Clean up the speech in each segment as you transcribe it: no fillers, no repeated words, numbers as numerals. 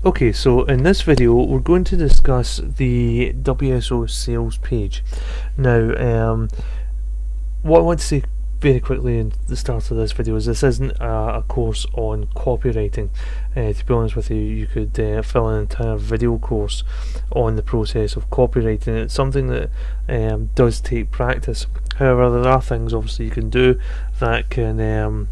Okay, so in this video we're going to discuss the WSO sales page. Now, what I want to say very quickly in the start of this video is this isn't a course on copywriting. To be honest with you, you could fill an entire video course on the process of copywriting. It's something that does take practice. However, there are things obviously you can do that can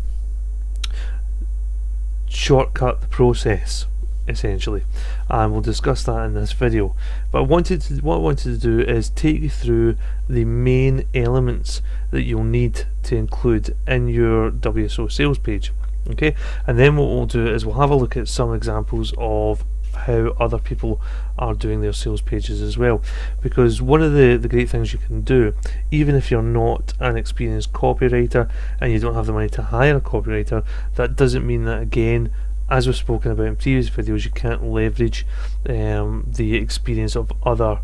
shortcut the process, essentially, and we'll discuss that in this video. But what I wanted to do is take you through the main elements that you'll need to include in your WSO sales page. Okay, and then what we'll do is we'll have a look at some examples of how other people are doing their sales pages as well, because one of the great things you can do, even if you're not an experienced copywriter and you don't have the money to hire a copywriter, that doesn't mean that, again, as we've spoken about in previous videos, you can't leverage the experience of other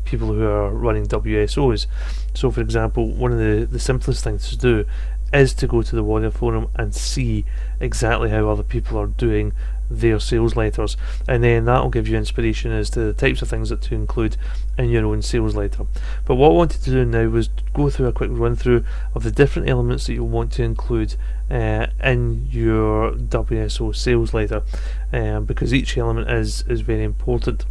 people who are running WSOs. So for example, one of the simplest things to do is to go to the Warrior Forum and see exactly how other people are doing their sales letters, and then that will give you inspiration as to the types of things that to include in your own sales letter. But what I wanted to do now was go through a quick run through of the different elements that you'll want to include in your WSO sales letter, because each element is very important.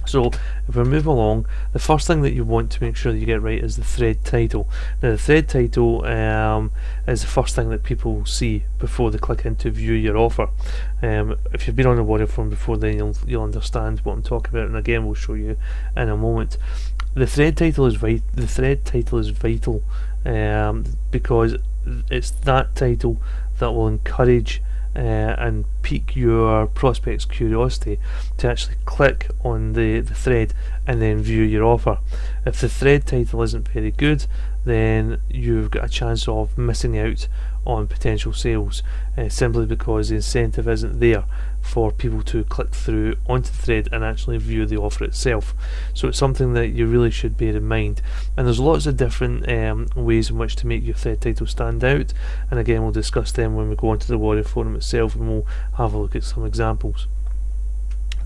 So if we move along, the first thing that you want to make sure that you get right is the thread title. Now the thread title is the first thing that people see before they click into view your offer. If you've been on the Warrior Forum before, then you'll understand what I'm talking about, and again we'll show you in a moment. The thread title is vital because it's that title that will encourage and pique your prospect's curiosity to actually click on the thread and then view your offer. If the thread title isn't very good, then you've got a chance of missing out on potential sales, simply because the incentive isn't there for people to click through onto the thread and actually view the offer itself. So it's something that you really should bear in mind, and there's lots of different ways in which to make your thread title stand out, and again we'll discuss them when we go onto the Warrior Forum itself, and we'll have a look at some examples.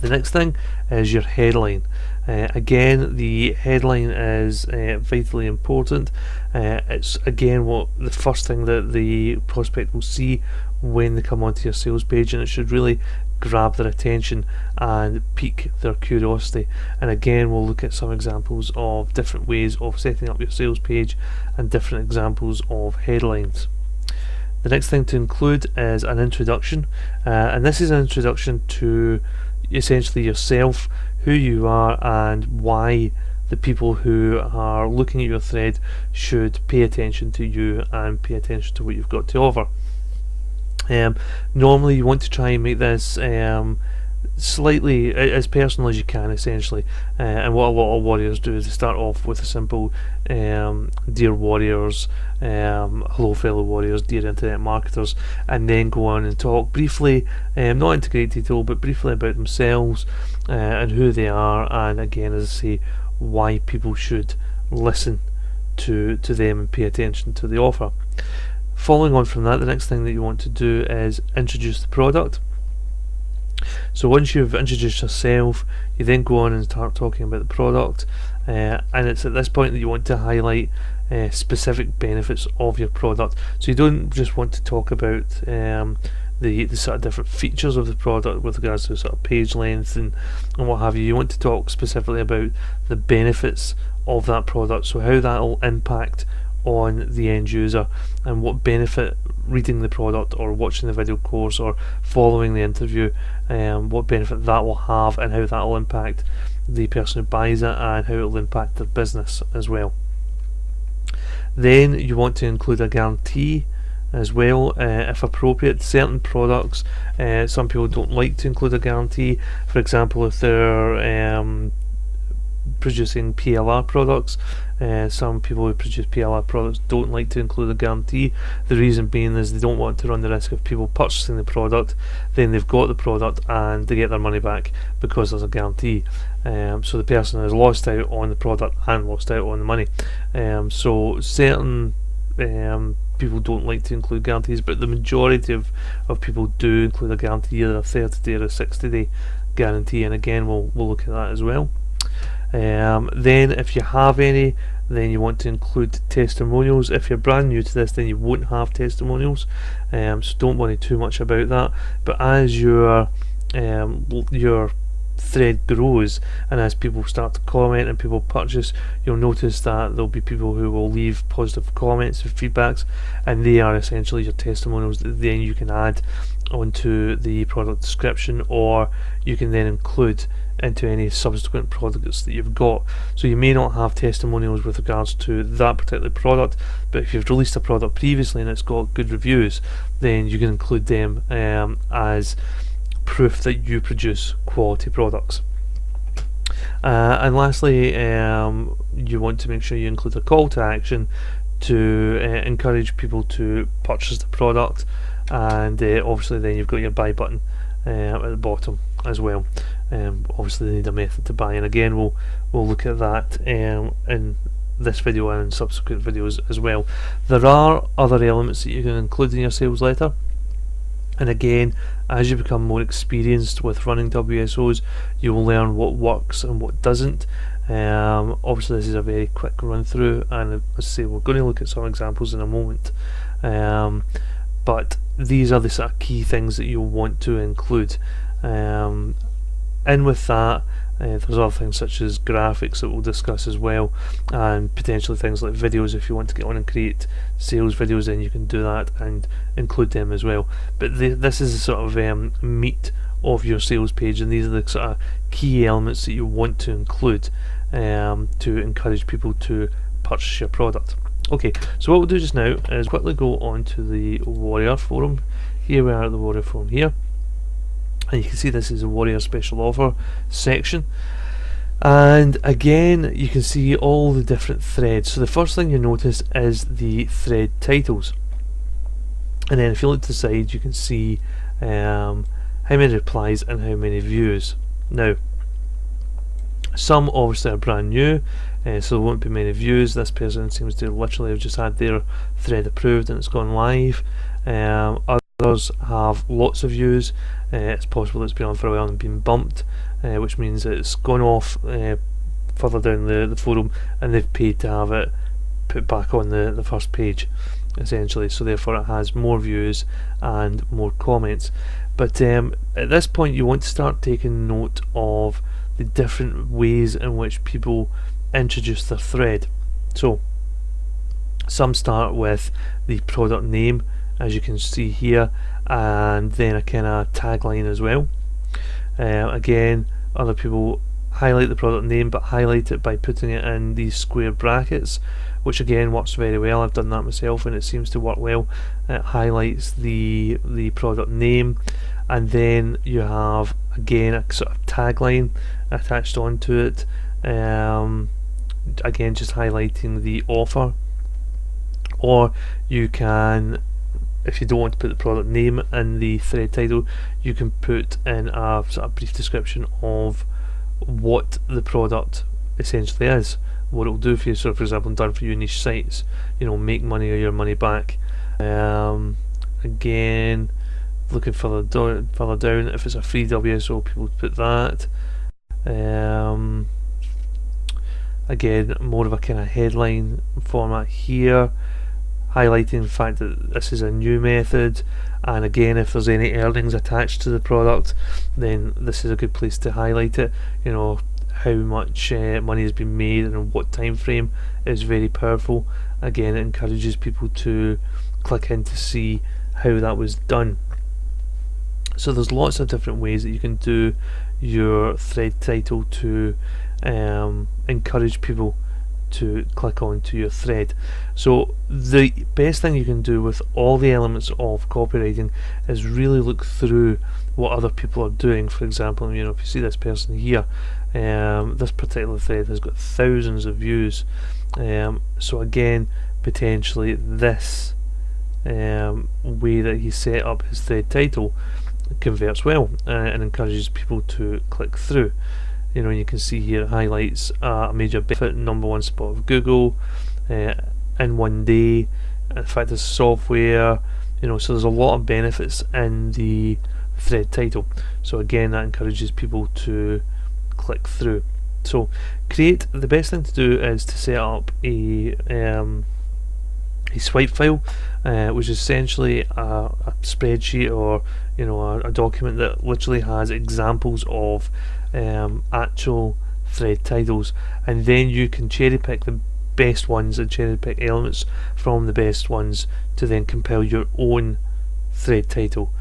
The next thing is your headline. Again, the headline is vitally important. It's again the first thing that the prospect will see when they come onto your sales page, and it should really grab their attention and pique their curiosity. And again, we'll look at some examples of different ways of setting up your sales page and different examples of headlines. The next thing to include is an introduction, and this is an introduction to essentially yourself, who you are, and why the people who are looking at your thread should pay attention to you and pay attention to what you've got to offer. Normally you want to try and make this slightly as personal as you can, essentially, and what a lot of warriors do is they start off with a simple dear warriors, hello fellow warriors, dear internet marketers, and then go on and talk briefly, not into great detail, but briefly about themselves and who they are, and again, as I say, why people should listen to them and pay attention to the offer. Following on from that, the next thing that you want to do is introduce the product. So once you've introduced yourself, you then go on and start talking about the product, and it's at this point that you want to highlight specific benefits of your product. So you don't just want to talk about the sort of different features of the product with regards to sort of page length and what have you. You want to talk specifically about the benefits of that product, so how that will impact on the end user, and what benefit reading the product or watching the video course or following the interview, what benefit that will have, and how that will impact the person who buys it, and how it will impact their business as well. Then you want to include a guarantee as well, if appropriate. Certain products, some people don't like to include a guarantee. For example, if they're producing PLR products, some people who produce PLR products don't like to include a guarantee. The reason being is they don't want to run the risk of people purchasing the product, then they've got the product and they get their money back because there's a guarantee. So the person has lost out on the product and lost out on the money. So certain people don't like to include guarantees, but the majority of people do include a guarantee, either a 30-day or a 60-day guarantee, and again we'll look at that as well. Then if you have any, then you want to include testimonials. If you're brand new to this, then you won't have testimonials, so don't worry too much about that. But as your thread grows and as people start to comment and people purchase, you'll notice that there'll be people who will leave positive comments and feedbacks, and they are essentially your testimonials that then you can add onto the product description, or you can then include into any subsequent products that you've got. So you may not have testimonials with regards to that particular product, but if you've released a product previously and it's got good reviews, then you can include them as proof that you produce quality products. And lastly, you want to make sure you include a call to action to encourage people to purchase the product, and obviously then you've got your buy button at the bottom as well. Obviously they need a method to buy, and again we'll look at that in this video and in subsequent videos as well. There are other elements that you can include in your sales letter, and again, as you become more experienced with running WSOs, you will learn what works and what doesn't. Obviously this is a very quick run through, and as I say, we're going to look at some examples in a moment, but these are the sort of key things that you'll want to include. And with that, there's other things such as graphics that we'll discuss as well, and potentially things like videos. If you want to get on and create sales videos, then you can do that and include them as well. But this is the sort of meat of your sales page, and these are the sort of key elements that you want to include to encourage people to purchase your product. Okay, so what we'll do just now is quickly go on to the Warrior forum. Here we are at the Warrior forum here, and you can see this is a Warrior special offer section, and again you can see all the different threads. So the first thing you notice is the thread titles, and then if you look to the side you can see how many replies and how many views. Now some obviously are brand new, so there won't be many views. This person seems to literally have just had their thread approved and it's gone live. Others have lots of views. It's possible it's been on for a while and been bumped, which means that it's gone off further down the forum, and they've paid to have it put back on the first page essentially, so therefore it has more views and more comments. But at this point you want to start taking note of the different ways in which people introduce their thread. So some start with the product name, as you can see here, and then a kind of tagline as well. Again, other people highlight the product name, but highlight it by putting it in these square brackets, which again works very well. I've done that myself and it seems to work well. It highlights the product name, and then you have again a sort of tagline attached onto it, again just highlighting the offer. Or you can, if you don't want to put the product name in the thread title, you can put in a sort of brief description of what the product essentially is, what it will do for you. So for example, done for you niche sites, you know, make money or your money back. Again, looking further down, if it's a free WSO, people put that. Again, more of a kind of headline format here, highlighting the fact that this is a new method, and again if there's any earnings attached to the product, then this is a good place to highlight it. You know, how much money has been made and in what time frame is very powerful. Again, it encourages people to click in to see how that was done. So there's lots of different ways that you can do your thread title to encourage people to click on to your thread. So the best thing you can do with all the elements of copywriting is really look through what other people are doing. For example, you know, if you see this person here, this particular thread has got thousands of views. So again, potentially this way that he set up his thread title converts well and encourages people to click through. You know, you can see here it highlights a major benefit, #1 spot of Google in one day, In fact, there's software, so there's a lot of benefits in the thread title. So again, that encourages people to click through. So the best thing to do is to set up a swipe file, which is essentially a spreadsheet or a document that literally has examples of actual thread titles, and then you can cherry pick the best ones and cherry pick elements from the best ones to then compile your own thread title.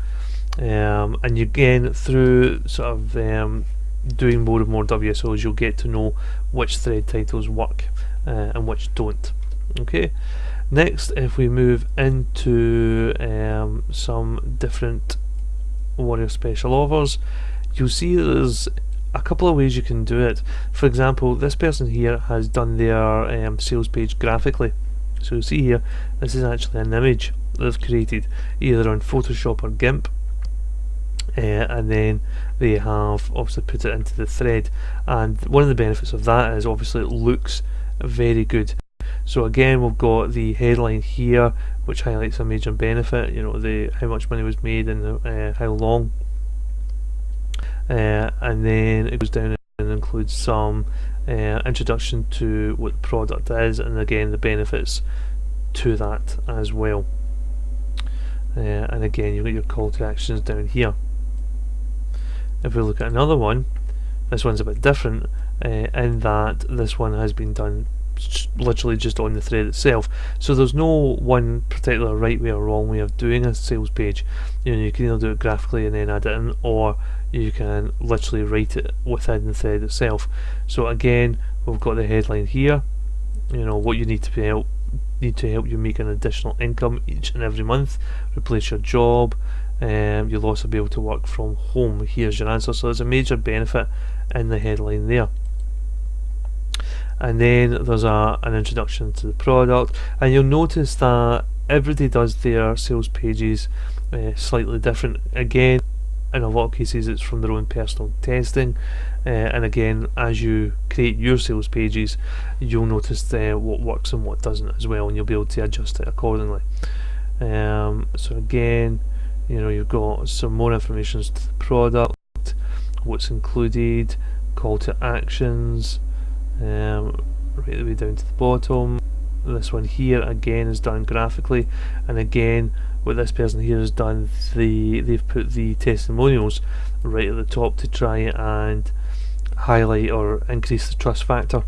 And you again, through sort of doing more and more WSOs, you'll get to know which thread titles work and which don't. Okay, next, if we move into some different Warrior special offers, you'll see there's a couple of ways you can do it. For example, this person here has done their sales page graphically. So you'll see here, this is actually an image they've created either on Photoshop or GIMP, and then they have obviously put it into the thread, and one of the benefits of that is obviously it looks very good. So again, we've got the headline here, which highlights a major benefit, how much money was made and how long. And then it goes down and includes some introduction to what the product is, and again the benefits to that as well. And again, you've got your call to actions down here. If we look at another one, this one's a bit different in that this one has been done literally just on the thread itself. So there's no one particular right way or wrong way of doing a sales page. You can either do it graphically and then add it in, or you can literally write it within the thread itself. So again, we've got the headline here, what you need to help you make an additional income each and every month, replace your job, you'll also be able to work from home. Here's your answer. So there's a major benefit in the headline there. And then there's an introduction to the product, and you'll notice that everybody does their sales pages slightly different. Again, in a lot of cases it's from their own personal testing, and again, as you create your sales pages, you'll notice what works and what doesn't as well, and you'll be able to adjust it accordingly. So again, you've got some more information to the product, what's included, call to actions, right the way down to the bottom. This one here again is done graphically, and again what this person here has done, they've put the testimonials right at the top to try and highlight or increase the trust factor.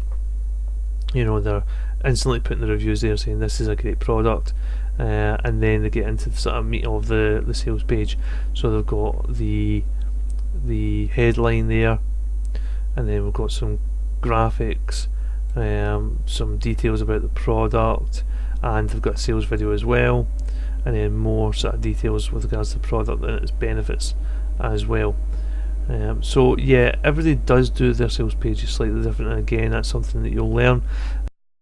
They're instantly putting the reviews there saying this is a great product, and then they get into the sort of meat of the sales page. So they've got the headline there, and then we've got some graphics, some details about the product, and they've got a sales video as well, and then more sort of details with regards to the product and its benefits as well. So yeah, everybody does do their sales pages slightly different, and again, that's something that you'll learn,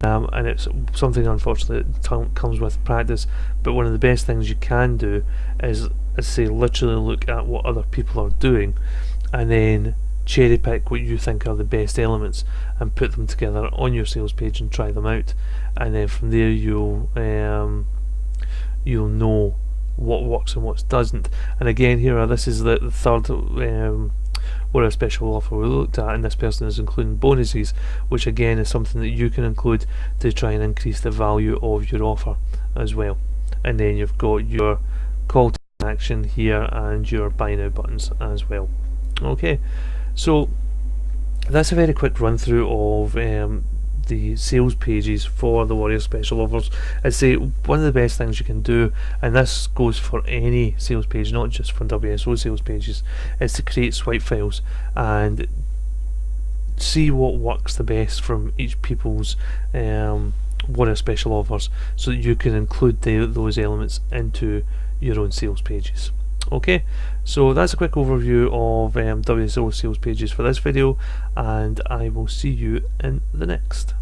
and it's something unfortunately that comes with practice. But one of the best things you can do is say literally look at what other people are doing, and then cherry pick what you think are the best elements and put them together on your sales page and try them out, and then from there you'll know what works and what doesn't. And again, this is the third Warrior special offer we looked at, and this person is including bonuses, which again is something that you can include to try and increase the value of your offer as well. And then you've got your call to action here and your buy now buttons as well. Okay, so that's a very quick run through of the sales pages for the Warrior special offers. I'd say one of the best things you can do, and this goes for any sales page, not just for WSO sales pages, is to create swipe files and see what works the best from each people's Warrior special offers, so that you can include those elements into your own sales pages. Okay, so that's a quick overview of WSO sales pages for this video, and I will see you in the next.